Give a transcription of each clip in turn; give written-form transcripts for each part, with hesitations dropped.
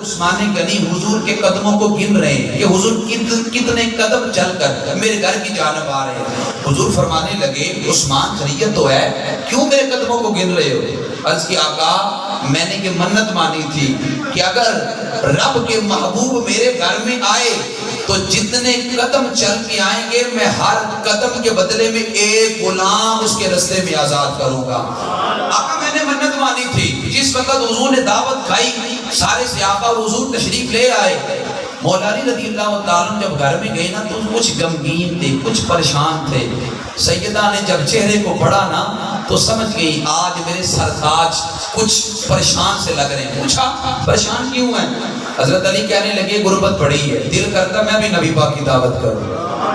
عثمان غنی حضور کے قدموں کو گن رہے ہیں کہ حضور کتنے قدم چل کر میرے گھر کی جانب آ رہے ہیں. حضور فرمانے لگے عثمان خیریت تو ہے، کیوں میرے قدموں کو گن رہے ہو؟ عرض کی آقا میں نے یہ منت مانی تھی کہ اگر رب کے محبوب میرے گھر میں آئے تو جتنے قدم چل کے آئیں گے میں ہر قدم کے بدلے میں ایک غلام اس کے رستے میں آزاد کروں گا. آقا میں نے منت مانی تھی. جس وقت حضور نے دعوت کھائی سارے صحابہ اور حضور تشریف لے آئے. مولا علی رضی اللہ تعالیٰ جب گھر میں گئے نا تو کچھ غمگین تھے، کچھ پریشان تھے. سیدہ نے جب چہرے کو پڑھا نا تو سمجھ گئی آج میرے سرتاج کچھ پریشان سے لگ رہے ہیں. پوچھا پریشان کیوں ہیں؟ حضرت علی کہنے لگے غربت پڑی ہے، دل کرتا میں بھی نبی پاک کی دعوت کروں.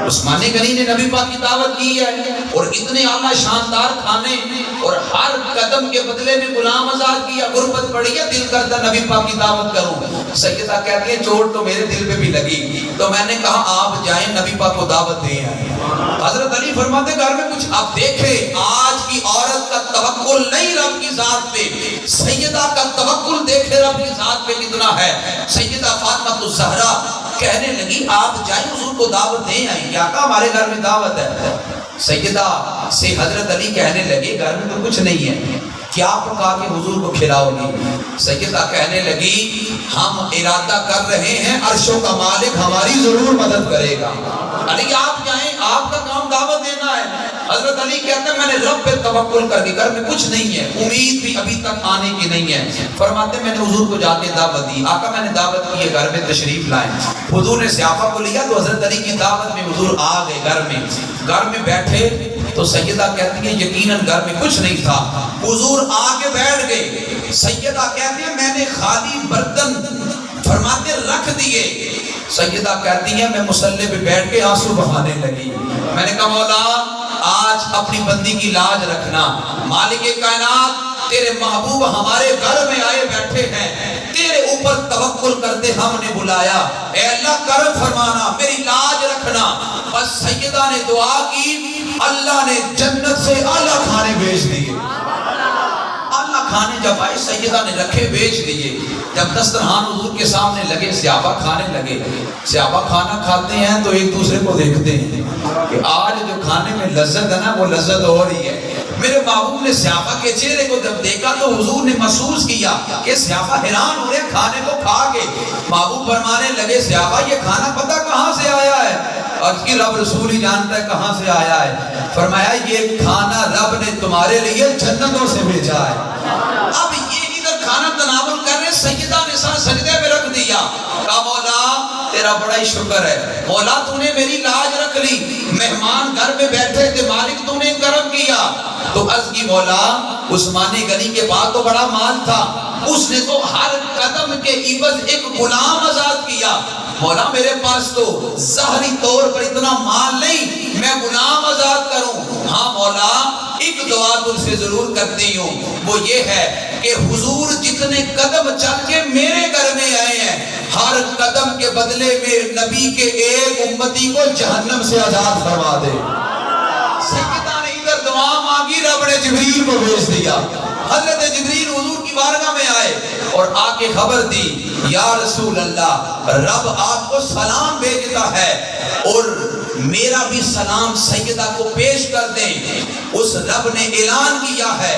عثمان غنی نے نبی پاک کی دعوت کی ہے اور اتنے اعلیٰ شاندار کھانے اور ہر قدم کے بدلے میں غلام آزاد کیا. غربت پڑی ہے، دل کرتا نبی پاک کی دعوت کروں. سیدہ کہتی ہے چوٹ تو میرے دل پہ بھی لگی تو میں نے کہا آپ جائیں نبی پاک کو دعوت دیں آئیں. حضرت علی فرماتے گھر میں کچھ آپ دیکھیں آج کی عورت کا توکل نہیں رب کی ذات پہ، سیدہ کا توکل دیکھے رب کی ذات پہ کتنا ہے. سیدہ فاطمہ الزہرا کہنے لگی آپ جائیں حضور کو دعوت دیں آئیں. کیا کہا ہمارے گھر میں دعوت ہے. سیدہ سے حضرت علی کہنے لگے گھر میں تو کچھ نہیں ہے، کیا پکا کے حضور کو کھلاؤ گی؟ سیدہ کہنے لگی ہم ارادہ کر رہے ہیں عرشوں کا مالک ہماری ضرور مدد کرے گا. علی آپ جائیں، آپ کا کام دعوت دینا ہے. حضرت علی کہتے ہیں میں نے رب پہ توکل کر دی، گھر میں کچھ نہیں ہے، امید بھی ابھی تک آنے کی نہیں ہے. فرماتے میں نے حضور کو جا کے دعوت دی. آقا میں نے دعوت کی ہے گھر میں تشریف لائیں. حضور نے صحابہ کو لیا تو حضرت علی کی دعوت میں حضور آ گئے. گھر میں بیٹھے تو سیدہ کہتی ہے یقیناً گھر میں کچھ نہیں تھا. حضور آ کے بیٹھ گئے. سیدہ کہتی ہے میں نے خالی برتن فرماتے رکھ دیے. سیدہ کہتی ہے میں مصلی پہ بیٹھ کے آنسو بہانے لگی. میں نے کہا مولا آج اپنی بندی کی لاج رکھنا، مالک کائنات تیرے محبوب ہمارے گھر میں آئے بیٹھے ہیں، تیرے اوپر توکل کرتے ہم نے بلایا، اے اللہ کرم فرمانا میری لاج رکھنا. بس سیدہ نے دعا کی، اللہ نے جنت سے اعلیٰ کھانے بھیج دیے. اعلیٰ کھانے جب آئے سیدہ نے رکھے بھیج دیے. جب دسترخوان حضور کے سامنے لگے صحابہ کھانے لگے. صحابہ کھانا کھاتے ہیں تو ایک دوسرے کو دیکھتے ہیں کہ آج جو کھانے میں لذت ہے نا وہ لذت ہو رہی ہے. میرے محبوب نے صحابہ کے چہرے کو جب دیکھا تو حضور نے محسوس کیا کہ صحابہ حیران ہو رہے کھانے کو کھا کے. محبوب فرمانے لگے صحابہ یہ کھانا پتہ کہاں سے آیا ہے؟ اور اس کی رب رسول ہی جانتا ہے کہاں سے آیا ہے. فرمایا یہ کھانا رب نے تمہارے لیے جنتوں سے بھیجا ہے. اب یہ ادھر کھانا تناول کر رہے سیدہ نے سر سجدے پہ رکھ دیا. کہا مولا تیرا بڑا ہی شکر ہے، مولا تو نے میری لاج رکھ لی، مہمان گھر میں بیٹھے تھے مالک تو نے کرم کیا. تو عرض کی مولا عثمان غنی کے پاس تو بڑا مال تھا، اس نے تو ہر قدم کے عوض ایک غلام آزاد کیا. مولا میرے پاس تو ظاہری طور پر اتنا مال نہیں میں غلام آزاد کروں. ہاں مولا ایک دعا تم سے ضرور کرتی ہوں، وہ یہ ہے کہ حضور جتنے قدم چل کے میرے گھر میں آئے ہیں ہر قدم کے بدلے میں نبی کے ایک امتی کو جہنم سے آزاد فرما دے. سیدہ نے ادھر دعا مانگی، رب نے جبریل کو بھیج دیا. حضرت جبریل حضور کی بارگاہ میں آئے اور آ کے خبر دی یا رسول اللہ رب آپ کو سلام بھیجتا ہے اور میرا بھی سلام سیدہ کو پیش کر دیں. اس رب نے اعلان کیا ہے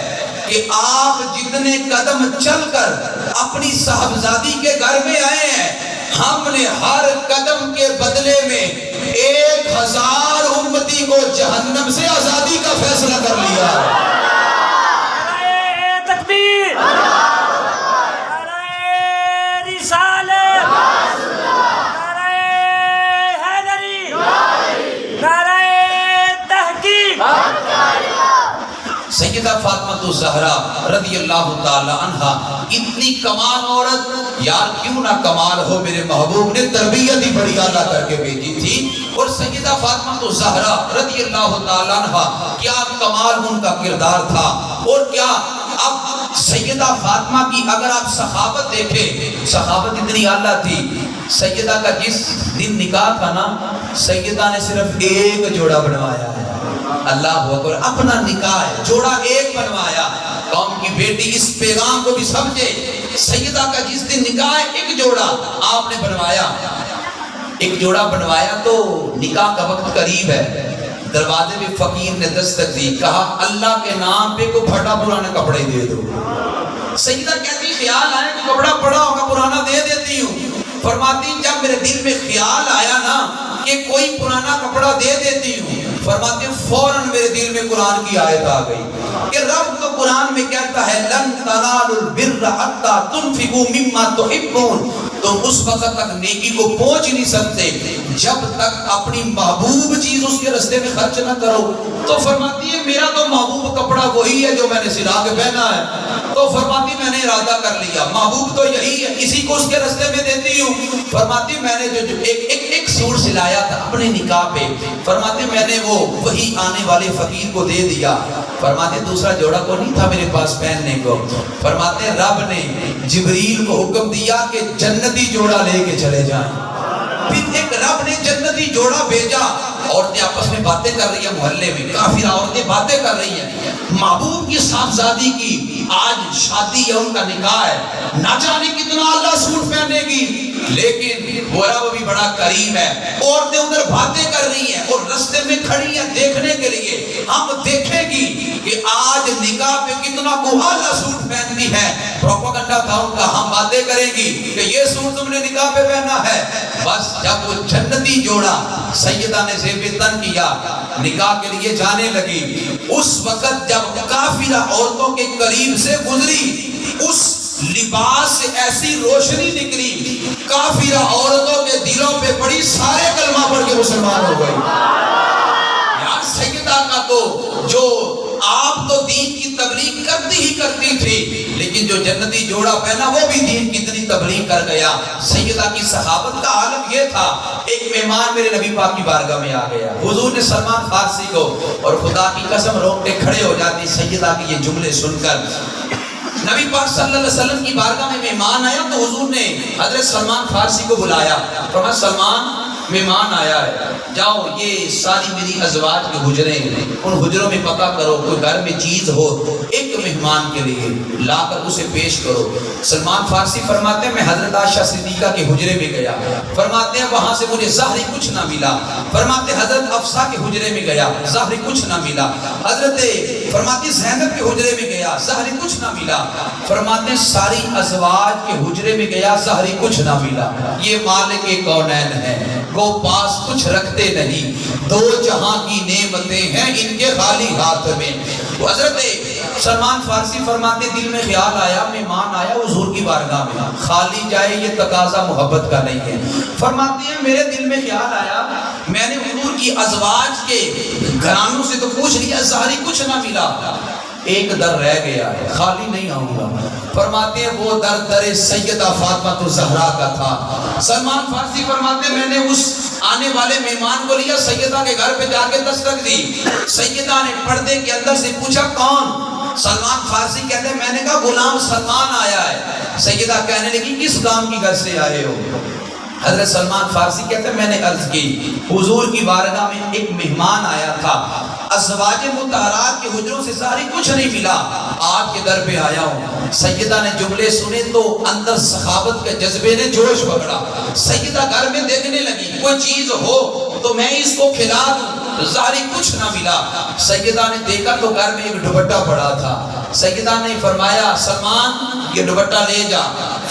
کہ آپ جتنے قدم چل کر اپنی صاحبزادی کے گھر میں آئے ہیں ہم نے ہر قدم کے بدلے میں 1000 امتی کو جہنم سے آزادی کا فیصلہ کر لیا. تکبیر، نعرہ رسالت، نعرہ حیدری، نعرہ تحقیق. سیدہ فاطمہ الزہرا رضی اللہ تعالی عنہا اتنی کمال عورت، یار کیوں نہ کمال ہو، میرے محبوب نے تربیت ہی بڑی اعلیٰ کر کے بھیجی تھی. اور سیدہ فاطمہ الزہرا رضی اللہ تعالی عنہا کیا کمال ان کا کردار تھا. اور کیا اب سیدہ فاطمہ کی اگر آپ صحابت دیکھیں، صحابت اتنی اعلیٰ تھی. سیدہ کا جس دن نکاح تھا نا سیدہ نے صرف ایک جوڑا بنوایا ہے. اللہ اکبر، اپنا نکاح ہے جوڑا ایک بنوایا. قوم کی بیٹی اس پیغام کو بھی سمجھے. سیدہ کا جس دن نکاح ہے ایک جوڑا آپ نے بنوایا, ایک جوڑا بنوایا تو نکاح کا وقت قریب ہے. دروازے میں فقیر نے دستک دی, کہا اللہ کے نام پہ کو پھٹا پرانے کپڑے دے دو. سیدہ کہتی خیال آیا کہ کپڑا پڑا ہوگا پرانا دے دیتی ہوں. فرماتی جب میرے دل میں خیال آیا نا کہ کوئی پرانا کپڑا دے دیتی ہوں, فرماتے فوراً میرے دل میں قرآن کی آیت آ گئی کہ رب تو قرآن میں کہتا ہے لن تنالوا البر حتى تنفقوا مما تحبون. تم اس وقت تک نیکی کو پہنچ نہیں سکتے جب تک اپنی محبوب چیز اس کے رستے میں خرچ نہ کرو. تو فرماتی ہے میرا تو محبوب کپڑا وہی ہے جو میں نے سلا کے پہنا ہے. تو فرماتی میں نے ارادہ کر لیا محبوب تو یہی ہے, اسی کو اس کے رستے میں دیتی ہوں. فرماتی میں نے جو ایک سوٹ سلایا تھا اپنے نکاح پہ, فرماتی میں نے وہ وہی آنے والے فقیر کو دے دیا. فرماتے دوسرا جوڑا کو نہیں تھا میرے پاس پہننے کو. فرماتے رب نے جبریل کو حکم دیا کہ جنتی جوڑا لے کے چلے جائیں. پھر ایک رب نے جنتی جوڑا بھیجا. عورتیں آپس میں باتیں کر رہی ہیں, محلے میں کافی عورتیں باتیں کر رہی ہیں. محبوب کی صاحبزادی کی آج شادی ہے, ان کا نکاح ہے, نہ جانے کتنا اللہ سوٹ پہنے گی, لیکن وہ رب بھی بڑا کریم ہے. عورتیں ادھر باتیں کر رہی ہیں اور رستے میں کھڑی ہیں دیکھنے کے لیے. ہم دیکھیں گی کہ آج نکاح پہ کتنا کو اعلیٰ سوٹ پہنتی ہے. پروپیگنڈا تھا ان کا, ہم باتیں کریں گی کہ یہ سوٹ تم نے نکاح پہ پہنا ہے. بس جب وہ جنتی جوڑا سیدہ نے زیب تن کیا, نکاح کے لیے جانے لگی, اس وقت جب کافرہ عورتوں کے قریب سے گزری, اس لباس سے ایسی روشنی نکلی کافرہ عورتوں کے دلوں پہ پڑی, سارے کلمہ پڑھ کے مسلمان ہو گئی. یار سیدہ کا تو جو آپ تو دین کی تبلیغ کرتی ہی کرتی تھی, لیکن جو جنتی جوڑا پہنا وہ بھی دین کی اتنی تبلیغ کر گیا. سیدہ کی صحابت کا عالم یہ تھا, ایک مہمان میرے نبی پاک کی بارگاہ میں آ گیا. حضور نے سلمان فارسی کو, اور خدا کی قسم روکتے کھڑے ہو جاتی سیدہ کی یہ جملے سن کر. نبی پاک صلی اللہ علیہ وسلم کی بارگاہ میں مہمان آیا تو حضور نے حضرت سلمان فارسی کو بلایا. فرمایا سلمان مہمان آیا ہے, جاؤ یہ ساری میری ازواج کے حجرے ہیں, ان حجروں میں پتہ کرو کوئی گھر میں چیز ہو ایک مہمان کے لیے لا کر اسے پیش کرو. سلمان فارسی فرماتے ہیں میں حضرت عائشہ صدیقہ کے حجرے میں گیا, فرماتے ہیں وہاں سے مجھے ظاہری کچھ نہ ملا. فرماتے حضرت افسا کے حجرے میں گیا, ظاہری کچھ نہ ملا. حضرت فرماتی زینب کے حجرے میں گیا, ظاہری کچھ نہ ملا. فرماتے ساری ازواج کے حجرے میں گیا, ظاہری کچھ نہ ملا. یہ مالک کونین ہے, کو پاس کچھ رکھتے نہیں, دو جہاں کی نعمتیں ہیں ان کے خالی ہاتھ میں. حضرت سلمان فارسی فرماتے دل میں خیال آیا مہمان آیا حضور کی بارگاہ میں, خالی جائے یہ تقاضا محبت کا نہیں ہے. فرماتے ہیں میرے دل میں خیال آیا میں نے حضور کی ازواج کے گھرانوں سے تو پوچھ لیا, ظاہری کچھ نہ ملا, ایک در رہ گیا ہے, خالی نہیں آؤں گا. فرماتے ہیں وہ در سیدہ فاطمہ الزہرا کا تھا. سلمان فارسی فرماتے ہیں میں نے اس آنے والے مہمان کو لیا, سیدہ کے گھر پہ جا کے دستک دی. سیدہ نے پردے کے اندر سے پوچھا کون؟ سلمان فارسی کہتے ہیں میں نے کہا غلام سلمان آیا ہے. سیدہ کہنے لگی کس کام کی گھر سے آئے ہو؟ حضرت سلمان فارسی کہتے ہیں میں نے عرض کی حضور کی بارگاہ میں ایک مہمان آیا تھا, ازواج مطہرات کے حجروں سے ساری کچھ نہیں ملا, آپ کے در پہ آیا ہوں. سیدہ نے جملے سنے تو اندر سخاوت کے جذبے نے جوش پکڑا. سیدہ گھر میں دیکھنے لگی کوئی چیز ہو تو میں اس کو کھلا دوں, ظاہری کچھ نہ ملا. سیدہ نے دیکھا تو گھر میں ایک دوپٹہ پڑا تھا. سیدہ نے فرمایا سلمان یہ دوپٹہ لے جا,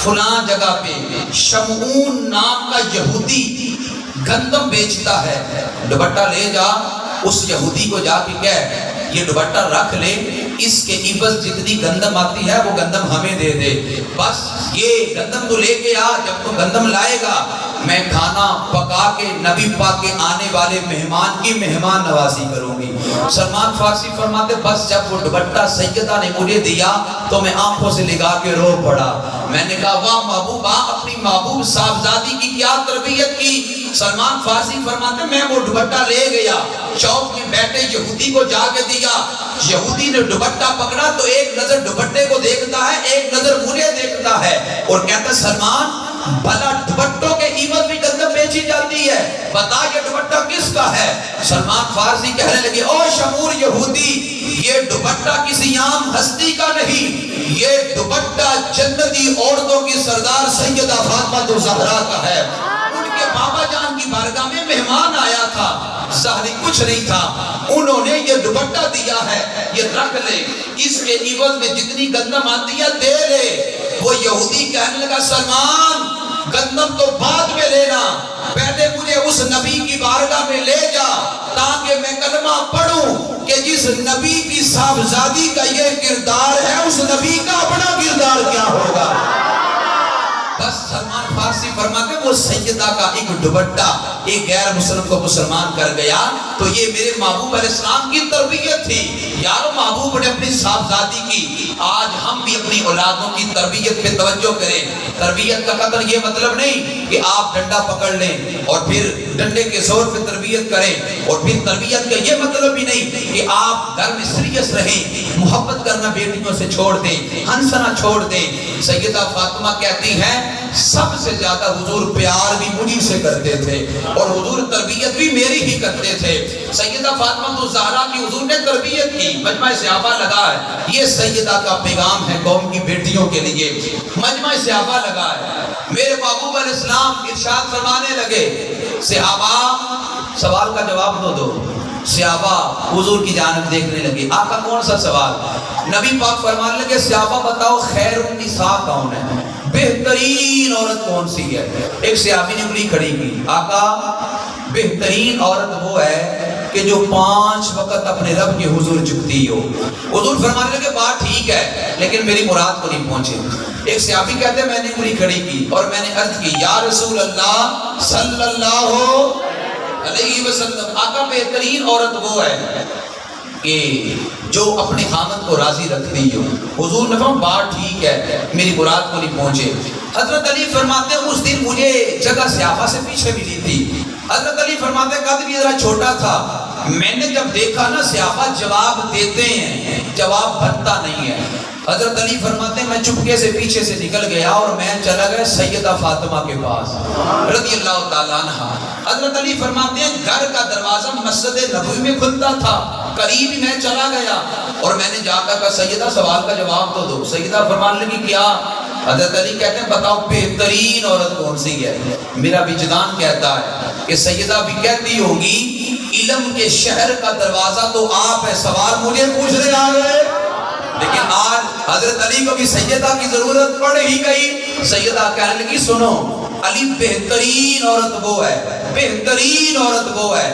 فلاں جگہ پہ شمعون نام کا یہودی گندم بیچتا ہے, دوپٹہ لے جا, اس یہودی کو جا کے کہہ یہ دوپٹہ رکھ لے, اس کے عوض جتنی گندم آتی ہے وہ گندم ہمیں دے دے. بس یہ گندم تو لے کے آ, جب تو گندم لائے گا میں کھانا پکا کے نبی پاک کے آنے والے مہمان کی مہمان نوازی کروں گی. سلمان فارسی فرماتے بس جب وہ دوپٹہ سیدہ نے مجھے دیا تو میں آنکھوں سے لگا کے رو پڑا. میں نے کہا واہ محبوبہ, اپنی محبوب صاحبزادی کی کیا تربیت کی. سلمان فارسی فرماتے میں وہ دوپٹہ لے گیا, چوک میں بیٹھے یہودی کو جا کے دیا. یہودی نے دوپٹہ پکڑا تو ایک نظر دوپٹے کو دیکھتا ہے, ایک نظر مجھے دیکھتا ہے اور کہتا ہے سلمان بھلا دوپٹوں کے عوض بھی گندم بیچ بیچی جاتی ہے، بتا یہ دوپٹہ کس کا ہے؟ سلمان فارسی کہنے لگے او شمور یہودی، یہ دوپٹہ کسی عام ہستی کا نہیں، یہ دوپٹہ جنتی عورتوں کی سردار سیدہ فاطمہ الزہرا کا ہے۔ ان کے بابا جان کی بارگاہ میں مہمان آیا تھا، ظاہری کچھ نہیں تھا، انہوں نے یہ دوپٹہ دیا ہے، یہ رکھ لے، اس کے عوض میں جتنی گندم آتی ہے دے لے۔ وہ یہودی کہنے لگا سلمان گندم تو بعد میں لینا، پہلے مجھے اس نبی کی بارگاہ میں لے جا تاکہ میں کلمہ پڑھوں کہ جس نبی کی صاحبزادی کا یہ کردار ہے اس نبی کا اپنا کردار کیا ہوگا۔ بس سلمان فارسی فرماتے وہ سیدہ کا ایک دوپٹہ ایک غیر مسلم کو مسلمان کر گیا تو یہ میرے محبوب علیہ السلام کی تربیت تھی۔ یارو محبوب نے اپنی صاحبزادی کی، آج ہم بھی اپنی اولادوں کی تربیت پہ توجہ کریں۔ تربیت کا قدر یہ مطلب نہیں کہ آپ ڈنڈا پکڑ لیں اور پھر ڈنڈے کے زور پہ تربیت کریں، اور پھر تربیت کا یہ مطلب بھی نہیں کہ آپ گھر میں سیریس رہیں، محبت کرنا بیٹیوں سے چھوڑ دیں، ہنسنا چھوڑ دیں۔ سیدہ فاطمہ کہتی ہیں سب سے زیادہ حضور پیار بھی مجھی سے کرتے تھے اور حضور تربیت بھی میری ہی کرتے تھے۔ سیدہ فاطمہ الزہرا کی حضور نے تربیت کی، مجمع صحابہ لگا ہے، یہ سیدہ کا پیغام ہے قوم کی بیٹیوں کے لیے، مجمع صحابہ لگا ہے۔ میرے محبوب علیہ السلام ارشاد فرمانے لگے صحابہ سوال کا جواب دو۔ صحابہ حضور کی جانب دیکھنے لگے، آقا کون سا سوال؟ نبی پاک فرمانے لگے صحابہ بتاؤ خیر النساء کون ہے، بہترین عورت کون سی ہے؟ ایک صحابی نے انگلی کھڑی کی، آقا بہترین عورت وہ ہے کہ جو 5 وقت اپنے رب کے حضور جھکتی ہو۔ حضور فرمانے لگے بات ٹھیک ہے لیکن میری مراد کو نہیں پہنچے۔ ایک صحابی کہتے ہیں میں نے انگلی کھڑی کی اور میں نے عرض کی یا رسول اللہ صلی اللہ علیہ وسلم، آقا بہترین عورت وہ ہے کہ جو اپنے خامد کو راضی رکھتی ہو۔ حضور نے فرمایا بات ٹھیک ہے میری مراد کو نہیں پہنچے۔ حضرت علی فرماتے ہیں اس دن مجھے جگہ صحابہ سے پیچھے ملی تھی۔ حضرت علی فرماتے ہیں قد بھی ذرا چھوٹا تھا، میں نے جب دیکھا نا صحابہ جواب دیتے ہیں جواب بھرتا نہیں ہے۔ حضرت علی فرماتے ہیں میں چپکے سے پیچھے سے نکل گیا اور میں چلا گیا سیدہ فاطمہ کے پاس رضی اللہ تعالیٰ عنہ۔ حضرت علی فرماتے ہیں گھر کا دروازہ مسجد نبوی میں کھلتا تھا، قریب ہی میں چلا گیا اور میں نے جا کر کہا سیدہ سوال کا جواب تو دو۔ سیدہ فرمانے لگی کیا؟ حضرت علی کہتے ہیں بتاؤ بہترین عورت کون سی ہے؟ میرا وجدان کہتا ہے کہ سیدہ بھی کہتی ہوگی علم کے شہر کا دروازہ تو آپ ہے، سوال مجھے پوچھ رہے آ گئے۔ لیکن آج حضرت علی کو بھی سیدہ کی ضرورت پڑ ہی گئی۔ سیدہ کہنے لگی سنو علی بہترین عورت وہ ہے، بہترین عورت وہ ہے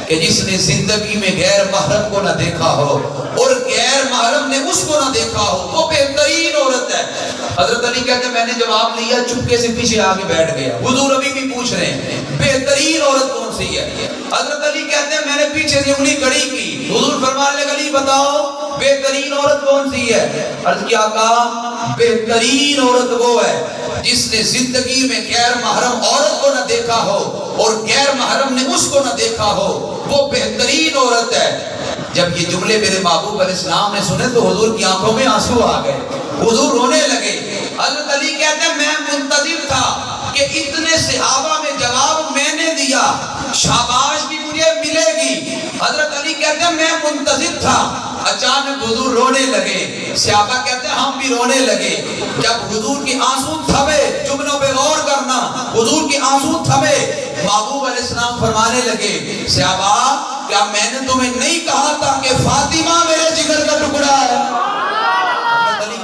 کہ جس نے زندگی میں غیر محرم کو نہ دیکھا ہو اور غیر محرم نے اس کو نہ دیکھا ہو، وہ بہترین عورت ہے۔ حضرت علی کہتے ہیں میں نے جواب لیا، چپکے سے پیچھے آگے بیٹھ گیا۔ حضور ابھی بھی پوچھ رہے ہیں بہترین عورت کون سی ہے؟ حضرت علی کہتے ہیں میں نے پیچھے سے انگلی کھڑی کی۔ حضور فرمانے لگے علی بتاؤ بہترین عورت کون سی ہے؟ عرض کیا کہا بہترین عورت وہ ہے جس نے زندگی میں غیر محرم عورت کو نہ دیکھا ہو اور غیر محرم نے اس کو نہ دیکھا ہو، وہ بہترین عورت ہے۔ جب یہ جملے میرے محبوب علیہ السلام نے سنے تو حضور کی آنکھوں میں آنسو آ گئے، حضور رونے لگے۔ حضرت علی کہتے ہیں میں منتظر تھا کہ اتنے صحابہ میں جواب میں نے دیا، شاباش بھی مجھے ملے گی۔ حضرت علی کہتے ہیں میں منتظر تھا، اچانک حضور رونے لگے۔ صحابہ کہتے ہیں ہم بھی رونے لگے۔ جب حضور کے آنسو تھمے، جملوں پہ غور کرنا، حضور کے آنسو تھمے، محبوب علیہ السلام فرمانے لگے صحابہ کیا میں نے تمہیں نہیں کہا تھا کہ فاطمہ میرے جگر کا ٹکڑا ہے؟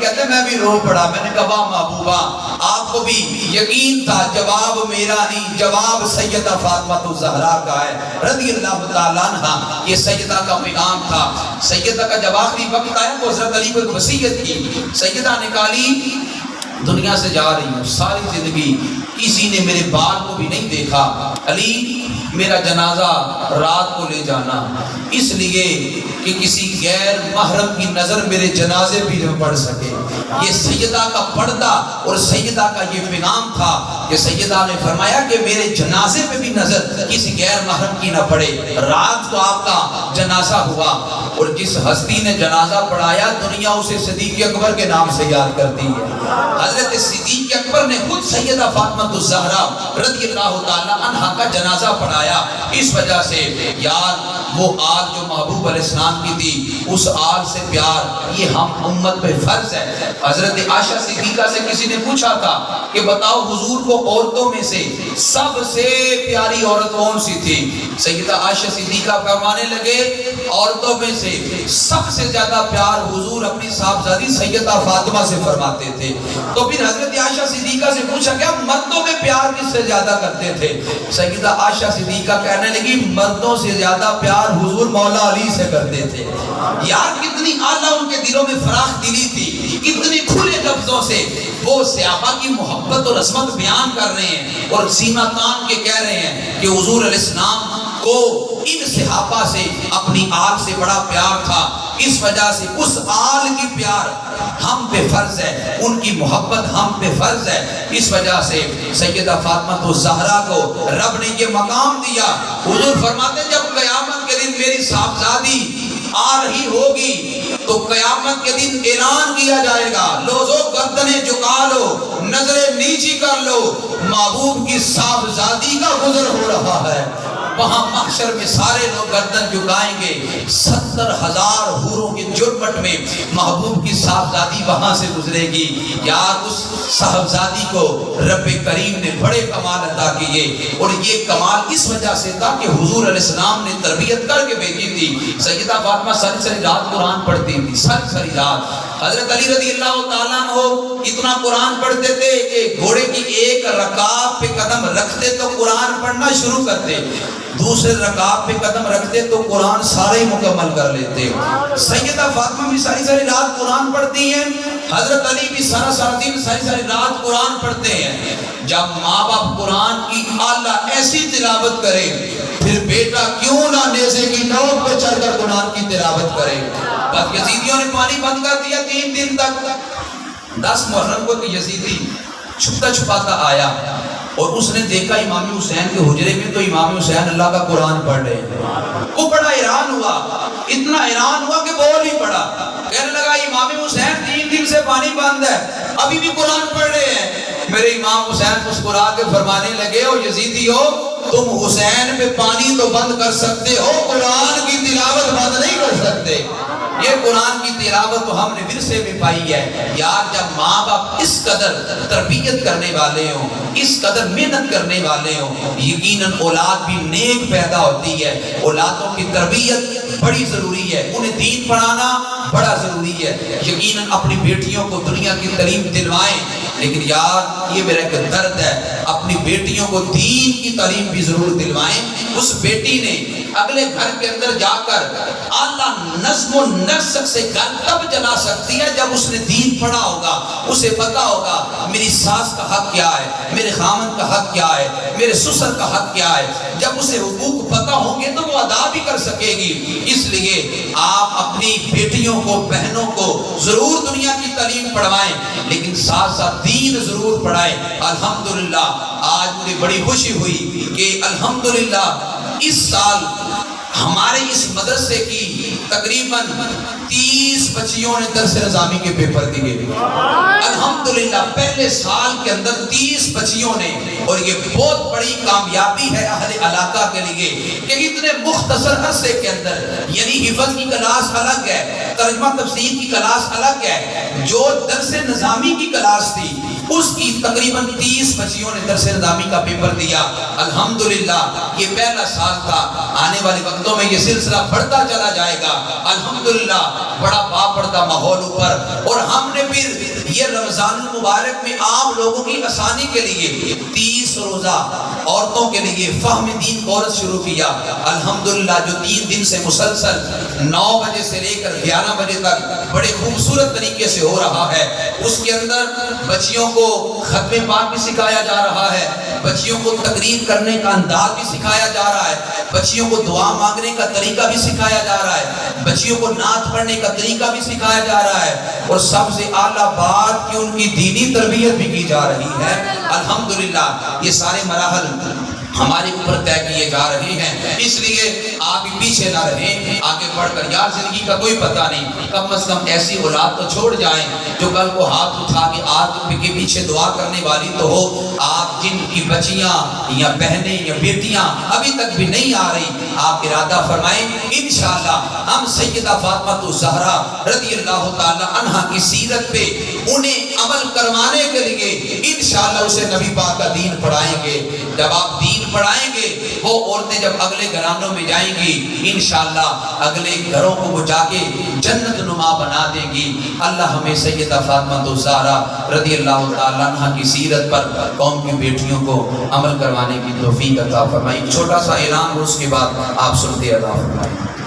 کہتے ہیں میں بھی رو پڑا، میں نے کہا محبوبہ آپ کو بھی یقین تھا جواب میرا نہیں، جواب سیدہ فاطمہ الزہرا کا ہے رضی اللہ تعالیٰ عنہ۔ یہ سیدہ کا پیغام تھا۔ سیدہ کا جب آخری وقت آیا تو حضرت علی کو ایک وصیت کی۔ سیدہ نکالی دنیا سے جا رہی ہوں، ساری زندگی کسی نے میرے بال کو بھی نہیں دیکھا، علی میرا جنازہ رات کو لے جانا، اس لیے کہ کسی غیر محرم کی نظر میرے جنازے بھی نہ پڑ سکے۔ یہ سیدہ کا پردہ اور سیدہ کا یہ پیغام تھا کہ سیدہ نے فرمایا کہ میرے جنازے پہ بھی نظر کسی غیر محرم کی نہ پڑے۔ رات کو آپ کا جنازہ ہوا اور جس ہستی نے جنازہ پڑھایا دنیا اسے صدیق اکبر کے نام سے یاد کرتی ہے۔ حضرت صدیق اکبر نے خود سیدہ فاطمہ فاطمہ الزہرا رضی اللہ تعالی عنہا کا جنازہ پڑھایا. اس وجہ سے یار وہ آل جو محبوب علیہ السلام کی تھی اس آل سے پیار یہ ہم امت پہ فرض ہے. حضرت عائشہ صدیقہ سے کسی نے پوچھا تھا کہ بتاؤ حضور کو عورتوں میں سے سب سے پیاری عورت کون سی تھی؟ سیدہ عائشہ صدیقہ فرمانے لگے عورتوں میں سے سب سے زیادہ پیار حضور اپنی صاحبزادی سیدہ فاطمہ سے فرماتے تھے. تو پھر حضرت عائشہ صدیقہ سے پوچھا کیا مردوں میں پیار کس سے زیادہ کرتے تھے؟ سیدہ عائشہ صدیقہ کہنے لگی مردوں سے زیادہ پیار حضور مولا علی سے کرتے تھے. یار کتنی اعلیٰ ان کے دلوں میں فراخ دلی تھی، کتنی کھلے لفظوں سے وہ صحابہ کی محبت اور عظمت بیان کر رہے ہیں اور سینہ تان کے کہہ رہے ہیں کہ حضور علیہ السلام کو ان صحابہ سے اپنی آل سے بڑا پیار تھا. اس وجہ سے اس آل کی پیار ہم پہ فرض ہے، ان کی محبت ہم پہ فرض ہے. اس وجہ سے سیدہ فاطمہ الزہرا کو رب نے یہ مقام دیا. حضور فرماتے ہیں جب قیامت کے دن میری صاحبزادی آ رہی ہوگی تو قیامت کے دن اعلان کیا جائے گا لوزو گردنیں جھکا لو، نظریں نیچی کر لو، محبوب کی صاحبزادی کا گزر ہو رہا ہے. وہاں محشر میں سارے لوگ گردن جھکائیں گے. 70,000 حوروں کے جرمٹ میں محبوب کی صاحبزادی وہاں سے گزرے گی. یار اس صاحبزادی کو رب کریم نے بڑے کمال عطا کیے اور یہ کمال اس وجہ سے تھا کہ حضور علیہ السلام نے تربیت کر کے بھیجی تھی. سیدہ فاطمہ ساری رات قرآن پڑھتی تھی، ساری رات. حضرت علی رضی اللہ تعالیٰ عنہ اتنا قرآن پڑھتے تھے کہ گھوڑے کی ایک رکاب پہ قدم رکھتے تو قرآن پڑھنا شروع کرتے، دوسرے رکاب پہ قدم رکھتے تو قرآن سارے ہی مکمل کر لیتے. سیدہ فاطمہ بھی ساری رات قرآن پڑھتی ہیں، حضرت علی بھی سارا دن ساری رات قرآن پڑھتے ہیں. جب ماں باپ قرآن کی اعلیٰ ایسی تلاوت کرے پھر بیٹا کیوں نہ نیزے کی نوک پہ چڑھ کر قرآن کی تلاوت کرے. بس یزیدیوں نے پانی بند کر دیا 3 دن تک. 10 محرم کو یزیدی چھپتا چھپاتا آیا اور اس نے دیکھا امام حسین کے حجرے میں تو امام حسین اللہ کا قرآن پڑھ رہے ہیں. وہ بڑا حیران ہوا، اتنا حیران ہوا کہ بول ہی پڑا. کہنے لگا امام حسین 3 دن سے پانی بند ہے ابھی بھی قرآن پڑھ رہے ہیں. میرے امام حسین مسکرا کے فرمانے لگے او یزیدی ہو تم حسین پہ پانی تو بند کر سکتے ہو، قرآن کی تلاوت بند نہیں کر سکتے. یہ قرآن کی تلاوت تو ہم نے ورثے میں پائی ہے. یار جب ماں باپ اس قدر تربیت کرنے والے ہوں، اس قدر محنت کرنے والے ہوں، یقیناً اولاد بھی نیک پیدا ہوتی ہے. اولادوں کی تربیت بڑی ضروری ہے، انہیں دین پڑھانا بڑا ضروری ہے. یقیناً اپنی بیٹیوں کو دنیا کی تعلیم دلوائیں، لیکن یار یہ میرا ایک درد ہے اپنی بیٹیوں کو دین کی تعلیم بھی ضرور دلوائیں. اس بیٹی نے اگلے گھر کے اندر جا کر اعلیٰ نظم و نسق سے گھر تب چلا سکتی ہے جب اس نے دین پڑھا ہوگا. اسے پتا ہوگا میری ساس کا حق کیا ہے، میرے خامن کا حق کیا ہے، میرے سسر کا حق کیا ہے. جب اسے حقوق پتا ہوں گے تو وہ ادا بھی کر سکے گی. اس لیے آپ اپنی بیٹیوں کو، بہنوں کو ضرور دنیا کی تعلیم پڑھوائیں لیکن ساتھ ساتھ دین ضرور پڑھائیں. الحمدللہ آج مجھے بڑی خوشی ہوئی کہ الحمدللہ اس سال ہمارے اس مدرسے کی تقریباً 30 بچیوں نے درس نظامی کے پیپر دیے. الحمدللہ پہلے سال کے اندر 30 بچیوں نے، اور یہ بہت بڑی کامیابی ہے اہل علاقہ کے لیے کہ اتنے مختصر عرصے کے اندر، یعنی حفظ کی کلاس الگ ہے، ترجمہ تفسیر کی کلاس الگ ہے، جو درس نظامی کی کلاس تھی اس کی تقریباً 30 بچیوں نے درس نظامی کا پیپر دیا. الحمدللہ یہ پہلا سال تھا، آنے والے وقتوں میں یہ سلسلہ بڑھتا چلا جائے گا. الحمدللہ بڑا باپردہ ماحول اوپر. اور ہم نے پھر یہ رمضان المبارک میں عام لوگوں کی آسانی کے لیے 30 روزہ عورتوں کے لیے فہم دین کورس شروع کیا. الحمدللہ جو 3 دن سے مسلسل 9 بجے سے لے کر 11 بجے تک بڑے خوبصورت طریقے سے ہو رہا ہے. اس کے اندر بچیوں کو ختم پاک بھی سکھایا جا رہا ہے، بچیوں کو تقریر کرنے کا انداز بھی سکھایا جا رہا ہے، بچیوں کو دعا مانگنے کا طریقہ بھی سکھایا جا رہا ہے، بچیوں کو نعت پڑھنے کا طریقہ بھی سکھایا جا رہا ہے، اور سب سے اعلیٰ بات کہ ان کی دینی تربیت بھی کی جا رہی ہے. الحمدللہ یہ سارے مراحل ہمارے اوپر طے کیے جا رہے ہیں، اس لیے آپ پیچھے نہ رہیں، آگے بڑھ کر، یار زندگی کا کوئی پتہ نہیں، کم از کم ایسی اولاد تو چھوڑ جائیں جو کل کو ہاتھ اٹھا کے آپ کے پیچھے دعا کرنے والی تو ہو۔ آپ جن کی بچیاں یا بہنیں یا بیٹیاں ابھی تک بھی نہیں آ رہی، آپ ارادہ فرمائیں انشاءاللہ ہم سیدہ فاطمہ الزہرا رضی اللہ تعالی عنہا کی سیرت پہ انہیں عمل کروانے کے لیے انشاءاللہ اسے نبی پاک کا دین پڑھائیں گے۔ جب آپ دین پڑھائیں گے، وہ عورتیں جب اگلے گھرانوں میں جائیں گی انشاءاللہ اگلے گھروں کو وہ جا کے جنت نما بنا دیں گی۔ اللہ ہمیں سیدہ فاطمہ الزہرا رضی اللہ تعالیٰ عنہ کی سیرت پر قوم کی بیٹیوں کو عمل کروانے کی توفیق عطا فرمائے۔ چھوٹا سا اعلان اور اس کے بعد آپ سنتے عطا فرمائیں۔